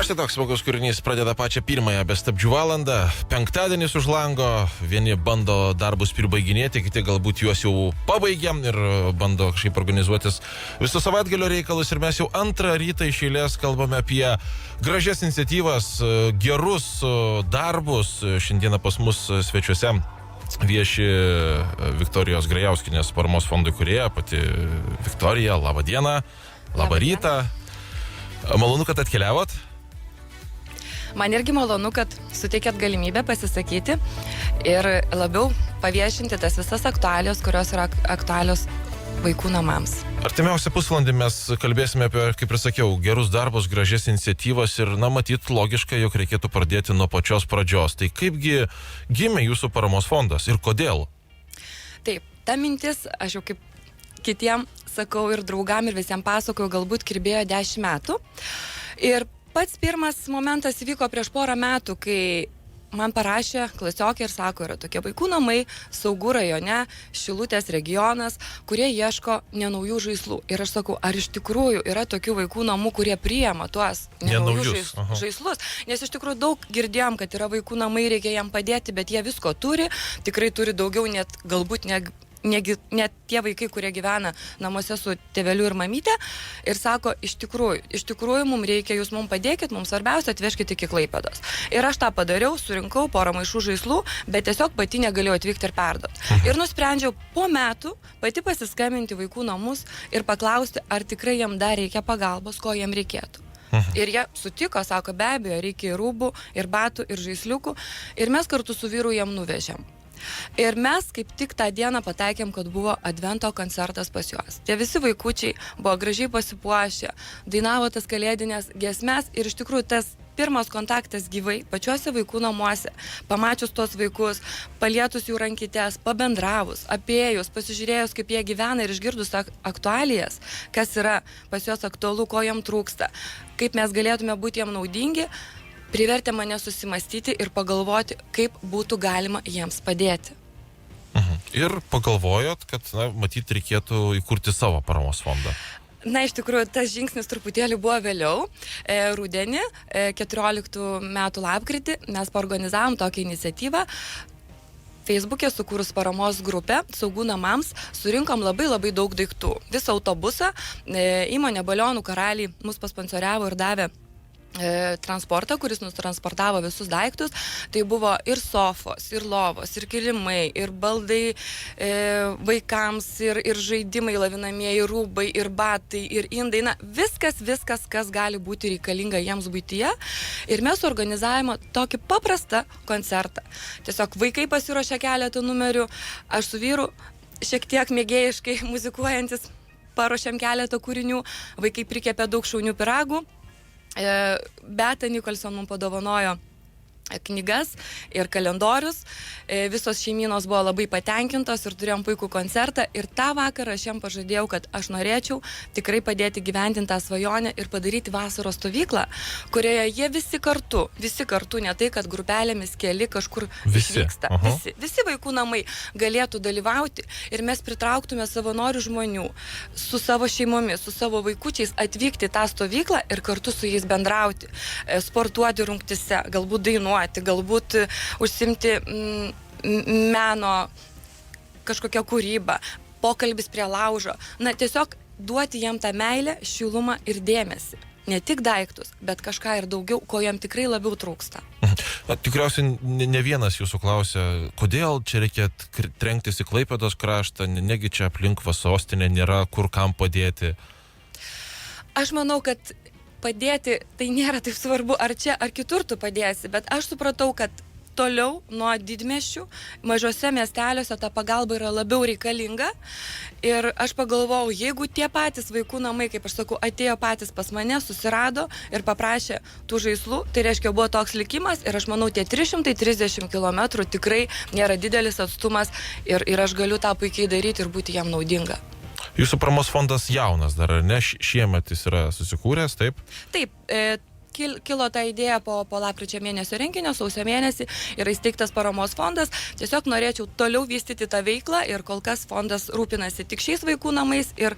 Štai toks smagus kūrinys pradeda pačią pirmąją be stabdžių valandą. Penktadienis už lango, vieni bando darbus pribaiginėti, kiti galbūt juos jau pabaigė ir bando kažkaip organizuotis viso savaitgalio reikalus. Ir mes jau antrą rytą iš eilės kalbame apie gražias iniciatyvas, gerus darbus. Šiandieną pas mus svečiuose vieši Viktorijos Grajauskinės paramos fondo įkūrėja, pati Viktorija. Labą dieną, labą rytą. Malonu, kad atkeliavot. Man irgi malonu, kad suteikėt galimybę pasisakyti ir labiau paviešinti tas visas aktualijos, kurios yra aktualios vaikų namams. Artimiausią pusvalandį mes kalbėsime apie, kaip ir sakiau, gerus darbus, gražias iniciatyvas ir, matyt, logiška, jog reikėtų pradėti nuo pačios pradžios. Tai kaipgi gimė jūsų paramos fondas ir kodėl? Taip, ta mintis, aš jau kaip kitiem sakau ir draugam ir visiems pasakoju, galbūt kirbėjo 10 metų. Ir pats pirmas momentas įvyko prieš porą metų, kai man parašė klasiokė ir sako, yra tokie vaikų namai, Saugų rajone, Šilutės regionas, kurie ieško nenaujų žaislų. Ir aš sakau, ar iš tikrųjų yra tokių vaikų namų, kurie priima tuos nenaujus žaislus? Nes iš tikrųjų daug girdėjom, kad yra vaikų namai, reikia jam padėti, bet jie visko turi, tikrai turi daugiau, net galbūt net tie vaikai, kurie gyvena namuose su tėveliu ir mamytė, ir sako, iš tikrųjų mums reikia, jūs mums padėkit, mums svarbiausia atvežkite iki Klaipėdos. Ir aš tą padariau, surinkau porą maišų žaislų, bet tiesiog pati negalėjau atvykti ir perduoti. Ir nusprendžiau po metų pati pasiskambinti vaikų namus ir paklausti, ar tikrai jam dar reikia pagalbos, ko jam reikėtų. Ir jie sutiko, sako, be abejo, reikia ir rūbų, ir batų, ir žaisliukų, ir mes kartu su vyru jam nuvežėm. Ir mes kaip tik tą dieną pataikėm, kad buvo advento koncertas pas juos. Tie visi vaikučiai buvo gražiai pasipuošę, dainavo tas kalėdinės giesmes ir iš tikrųjų tas pirmas kontaktas gyvai, pačiuose vaikų namuose, pamačius tos vaikus, palietus jų rankytes, pabendravus, apėjus, pasižiūrėjus, kaip jie gyvena ir išgirdus aktualijas, kas yra pas juos aktualu, ko jam trūksta, kaip mes galėtume būti jam naudingi, privertė mane susimastyti ir pagalvoti, kaip būtų galima jiems padėti. Ir pagalvojot, kad, matyt, reikėtų įkurti savo paramos fondą. Na, iš tikrųjų, tas žingsnis truputėlį buvo vėliau. Rudenį, 14 metų lapkritį, mes paorganizavom tokią iniciatyvą. Facebook'e sukūrus paramos grupę Saugų namams surinkom labai daug daiktų. Visą autobusą, įmonė Balionų karaliai mus pasponsoriavo ir davė transportą, kuris nutransportavo visus daiktus. Tai buvo ir sofos, ir lovos, ir kilimai, ir baldai vaikams, ir žaidimai lavinamieji, rūbai, ir batai, ir indai. Na, viskas, kas gali būti reikalinga jiems buityje. Ir mes organizavome tokį paprastą koncertą. Tiesiog vaikai pasiruošė keletą numerių, aš su vyru šiek tiek mėgėjiškai muzikuojantis paruošėm keletą kūrinių, vaikai prikepė daug šaunių pyragų. Beata Nikolson mums padovanojo knygas ir kalendorius. Visos šeimynos buvo labai patenkintos ir turėjom puikų koncertą. Ir tą vakarą aš jam pažadėjau, kad aš norėčiau tikrai padėti gyventinti tą svajonę ir padaryti vasaros stovyklą, kurioje jie visi kartu, ne tai, kad grupelėmis keli kažkur išvyksta. Visi vaikų namai galėtų dalyvauti ir mes pritrauktume savanorių žmonių su savo šeimomis, su savo vaikučiais atvykti tą stovyklą ir kartu su jais bendrauti, sportuoti rungtyse, galbūt dainuoti, galbūt užsimti meno kažkokią kūrybą, pokalbis prie laužo. Na, tiesiog duoti jam tą meilę, šilumą ir dėmesį. Ne tik daiktus, bet kažką ir daugiau, ko jam tikrai labiau trūksta. Tikriausiai ne vienas jūsų klausia, kodėl čia reikia trenktis į Klaipėdos kraštą, negi čia aplink sostinė nėra kur kam padėti. Aš manau, kad padėti tai nėra taip svarbu, ar čia, ar kitur tu padėsi, bet aš supratau, kad toliau nuo didmiesčių, mažose miesteliuose ta pagalba yra labiau reikalinga. Ir aš pagalvojau, jeigu tie patys vaikų namai, kaip aš sakau, atėjo patys pas mane, susirado ir paprašė tų žaislų, tai reiškia buvo toks likimas ir aš manau, tie 330 km tikrai nėra didelis atstumas ir aš galiu tą puikiai daryti ir būti jam naudinga. Jūsų paramos fondas jaunas dar, ar ne? Šiemet jis yra susikūręs, taip? Taip, kilo ta idėja po lapkričio mėnesio renginio, sausio mėnesį yra įsteigtas paramos fondas. Tiesiog norėčiau toliau vystyti tą veiklą ir kol kas fondas rūpinasi tik šiais vaikų namais ir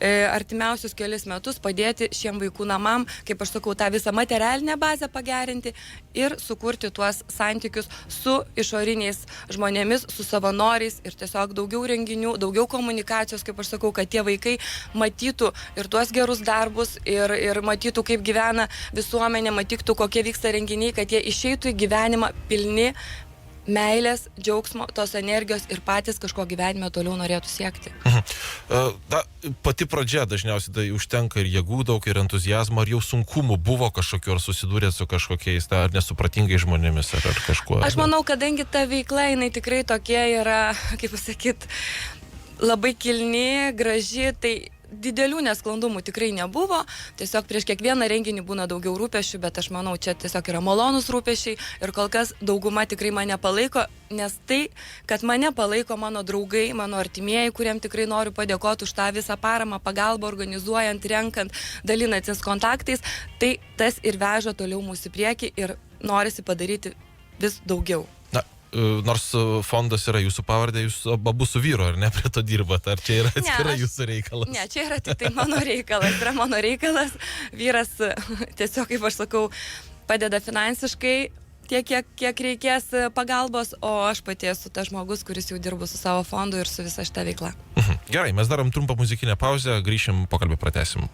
artimiausius kelis metus padėti šiem vaikų namam, kaip aš sakau, tą visą materialinę bazę pagerinti ir sukurti tuos santykius su išoriniais žmonėmis, su savanoriais ir tiesiog daugiau renginių, daugiau komunikacijos, kaip aš sakau, kad tie vaikai matytų ir tuos gerus darbus ir matytų, kaip gyvena visuomenė, matytų, kokie vyksta renginiai, kad jie išeitų į gyvenimą pilni meilės, džiaugsmo, tos energijos ir patys kažko gyvenime toliau norėtų siekti. Pati pradžia dažniausiai tai užtenka ir jėgų daug, ir entuzijazmo, ar jau sunkumų buvo kažkokiu, ar susidūrė su kažkokiais, ar nesupratingai žmonėmis, ar kažkuo? Aš manau, kadangi ta veikla, jinai tikrai tokia yra, kaip pasakyt, labai kilni, graži, tai didelių nesklandumų tikrai nebuvo, tiesiog prieš kiekvieną renginį būna daugiau rūpešių, bet aš manau, čia tiesiog yra malonus rūpešiai ir kol kas dauguma tikrai mane palaiko, nes tai, kad mane palaiko mano draugai, mano artimieji, kuriem tikrai noriu padėkoti už tą visą paramą, pagalbą, organizuojant, renkant, dalinantis kontaktais, tai tas ir veža toliau mūsų priekį ir norisi padaryti vis daugiau. Nors fondas yra jūsų pavardė, jūs abu su vyru, ar ne, prie to dirbat, ar čia yra atskira jūsų reikalas? Ne, čia yra tik tai mano reikalas, vyras tiesiog, kaip aš sakau, padeda finansiškai tiek, kiek reikės pagalbos, o aš pati esu tas žmogus, kuris jau dirbu su savo fondu ir su visa šita veikla. Gerai, mes darom trumpą muzikinę pauzę, grįšim, pokalbį pratęsim.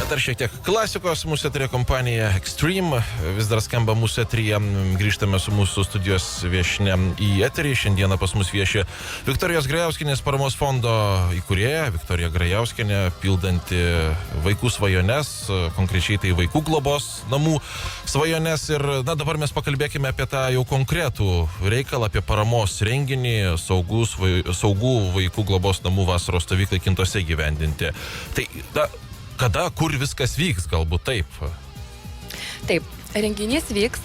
Dar šiek tiek klasikos, mūsų eterija kompanija Extreme, vis dar skamba mūsų eterija, grįžtame su mūsų studijos viešne į eterį, šiandieną pas mus viešė Viktorijos Grajauskinės paramos fondo įkūrėja, Viktorija Grajauskinė, pildanti vaikų svajones, konkrečiai tai vaikų globos namų svajones ir, dabar mes pakalbėkime apie tą jau konkretų reikalą, apie paramos renginį, saugų vaikų globos namų vasaros stovyklai Kintose gyvendinti. Tai, kada, kur viskas vyks, galbūt taip? Taip, renginys vyks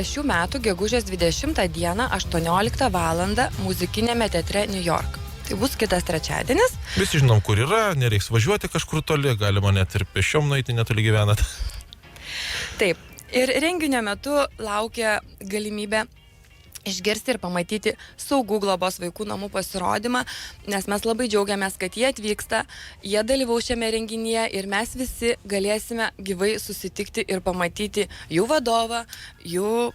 šių metų gegužės 20 dieną 18 valandą muzikinėme teatre New York. Tai bus kitas trečiadienis. Visi žinom, kur yra, nereiks važiuoti kažkur toli, galima net ir pešiom nueiti, netoli gyvenat. Taip, ir renginio metu laukia galimybė išgirsti ir pamatyti saugų globos vaikų namų pasirodymą, nes mes labai džiaugiamės, kad jie atvyksta, jie dalyvaus šiame renginyje ir mes visi galėsime gyvai susitikti ir pamatyti jų vadovą, jų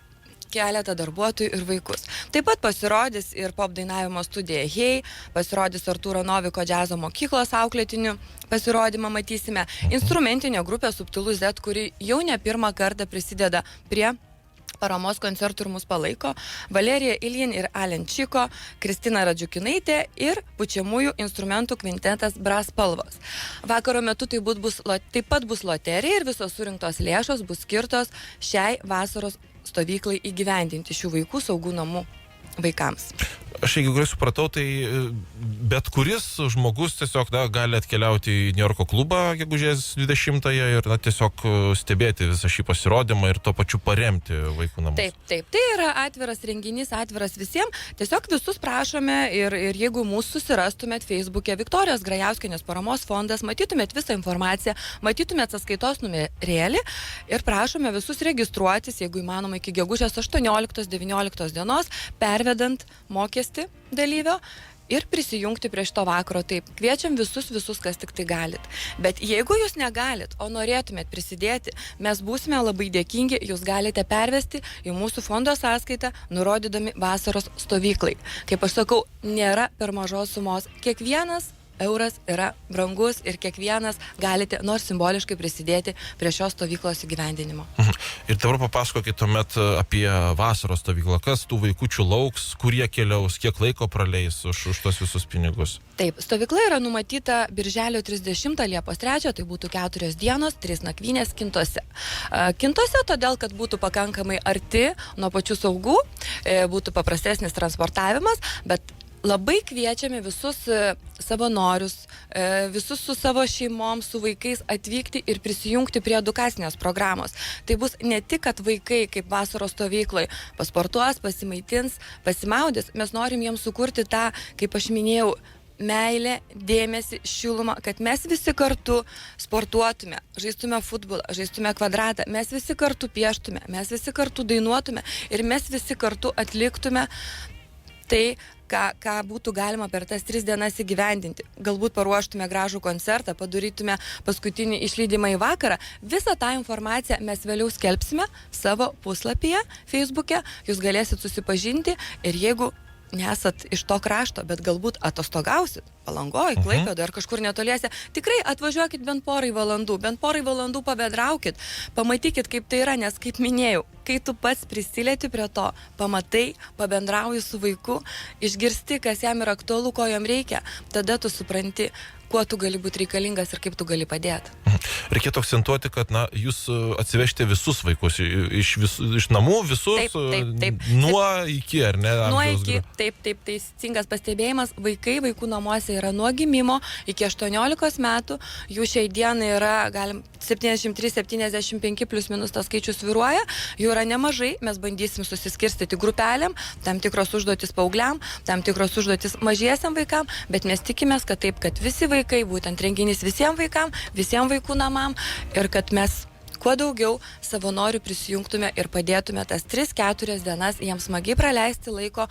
keletą darbuotojų ir vaikus. Taip pat pasirodys ir pop dainavimo studija Hey, pasirodys Artūro Noviko džiazo mokyklos auklėtinių pasirodymą matysime, instrumentinė grupė Subtilus Z, kuri jau ne pirmą kartą prisideda prie paramos koncertų ir mus palaiko, Valerija Iljin ir Alen Čiko, Kristina Radžiukinaitė ir pučiamųjų instrumentų kvintetas Brass Spalvos. Vakaro metu taip pat bus loterija ir visos surinktos lėšos bus skirtos šiai vasaros stovyklai įgyvendinti šių vaikų saugų namų vaikams. Aš jeigu gerai supratau, tai bet kuris žmogus tiesiog gali atkeliauti į New Yorko klubą gegužės 20-ąją ir tiesiog stebėti visą šį pasirodymą ir tuo pačiu paremti vaikų namus. Taip. Tai yra atviras renginys, atviras visiems. Tiesiog visus prašome ir jeigu mūsų susirastumėt Facebook'e Viktorijos Grajauskinės paramos fondas, matytumėt visą informaciją, matytumėt sąskaitos numerėlį ir prašome visus registruotis, jeigu įmanoma, iki gegužės 18-19 dienos, pervedant mokestį dalyvio ir prisijungti prie šito vakaro. Taip, kviečiam visus, kas tik tai galit. Bet jeigu jūs negalit, o norėtumėt prisidėti, mes būsime labai dėkingi, jūs galite pervesti į mūsų fondo sąskaitą, nurodydami vasaros stovyklai. Kaip aš sakau, nėra per mažos sumos. Kiekvienas euras yra brangus ir kiekvienas galite nors simboliškai prisidėti prie šios stovyklos įgyvendinimo. Ir dabar papasakokit tuomet apie vasaros stovyklą. Kas tų vaikučių lauks, kur jie keliaus, kiek laiko praleis už tos visus pinigus? Taip, stovykla yra numatyta birželio 30 Liepos 3, tai būtų 4 dienos, 3 nakvynės Kintose. Kintose todėl, kad būtų pakankamai arti nuo pačių saugų, būtų paprastesnis transportavimas, bet labai kviečiame visus savanorius, visus su savo šeimom, su vaikais atvykti ir prisijungti prie edukacinės programos. Tai bus ne tik, kad vaikai kaip vasaros stovykloj pasportuos, pasimaitins, pasimaudys, mes norim jiems sukurti tą, kaip aš minėjau, meilę, dėmesį, šilumą, kad mes visi kartu sportuotume, žaistume futbolą, žaistume kvadratą, mes visi kartu pieštume, mes visi kartu dainuotume ir mes visi kartu atliktume tai, ką būtų galima per tas 3 dienas įgyvendinti. Galbūt paruoštume gražų koncertą, padarytume paskutinį išlydimą į vakarą. Visą tą informaciją mes vėliau skelbsime savo puslapyje, Facebook'e, jūs galėsit susipažinti ir jeigu nesat iš to krašto, bet galbūt atostogausit Palangoj, Klaipėdoje ar kažkur netoliese, tikrai atvažiuokit bent porai valandų pabendraukit, pamatykit, kaip tai yra, nes, kaip minėjau, kai tu pats prisilieti prie to, pamatai, pabendrauji su vaiku, išgirsti, kas jam yra aktualu, ko jam reikia, tada tu supranti, kuo tu gali būti reikalingas ir kaip tu gali padėti. Reikėtų akcentuoti, kad jūs atsivežti visus vaikus iš namų, visus taip. Nuo iki, ar ne? Nuo iki, taip, teisingas pastebėjimas, vaikų namuose yra nuo gimimo iki 18 metų, jų šiai dienai yra, 73-75 plus minus tas skaičius svyruoja, jų yra nemažai, mes bandysim susiskirstyti grupelėm, tam tikros užduotis paaugliam, tam tikros užduotis mažiesiam vaikam, bet mes tikimės, kad taip, kad visi vaikai, būtent renginys visiems vaikam, visiems vaikų namam ir kad mes kuo daugiau savanorių prisijungtume ir padėtume tas 3-4 dienas jiems smagiai praleisti laiko,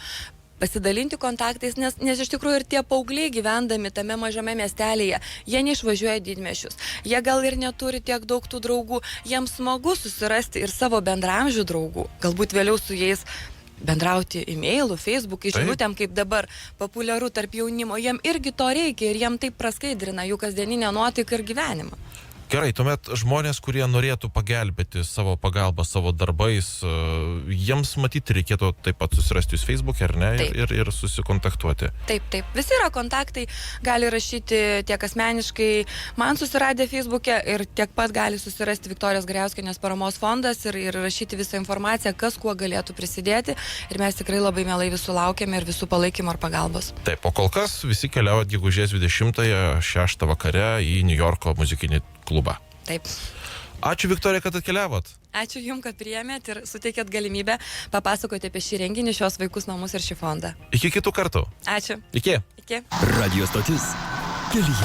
pasidalinti kontaktais, nes iš tikrųjų ir tie paaugliai gyvendami tame mažame miestelėje, jie neišvažiuoja didmiesčius, jie gal ir neturi tiek daug tų draugų, jiems smagu susirasti ir savo bendramžių draugų, galbūt vėliau su jais bendrauti e-mailų, Facebook'ai, žinutėm, kaip dabar populiaru tarp jaunimo, jiem irgi to reikia ir jiem taip praskaidrina jų kasdieninę nuotaiką ir gyvenimą. Gerai, tuomet žmonės, kurie norėtų pagelbėti savo pagalbą, savo darbais, jiems matyti reikėtų taip pat susirasti jūs Facebook'e, ar ne, ir susikontaktuoti. Taip. Visi yra kontaktai, gali rašyti tiek asmeniškai man susiradę Facebook'e ir tiek pat gali susirasti Viktorijos Grejauskienės paramos fondas ir rašyti visą informaciją, kas kuo galėtų prisidėti ir mes tikrai labai mielai visų laukiame ir visų palaikymo ir pagalbos. Taip, o kol kas visi keliaujat gegužės 20-ąją 6 vakare į New Yorko muzikinį klubą. Taip. Ačiū, Viktorija, kad atkeliavot. Ačiū Jums, kad priėmėt ir suteikėt galimybę papasakoti apie šį renginį, šios vaikus namus ir šį fondą. Iki kitų kartų. Ačiū. Iki. Iki. Radio stotis kelyje.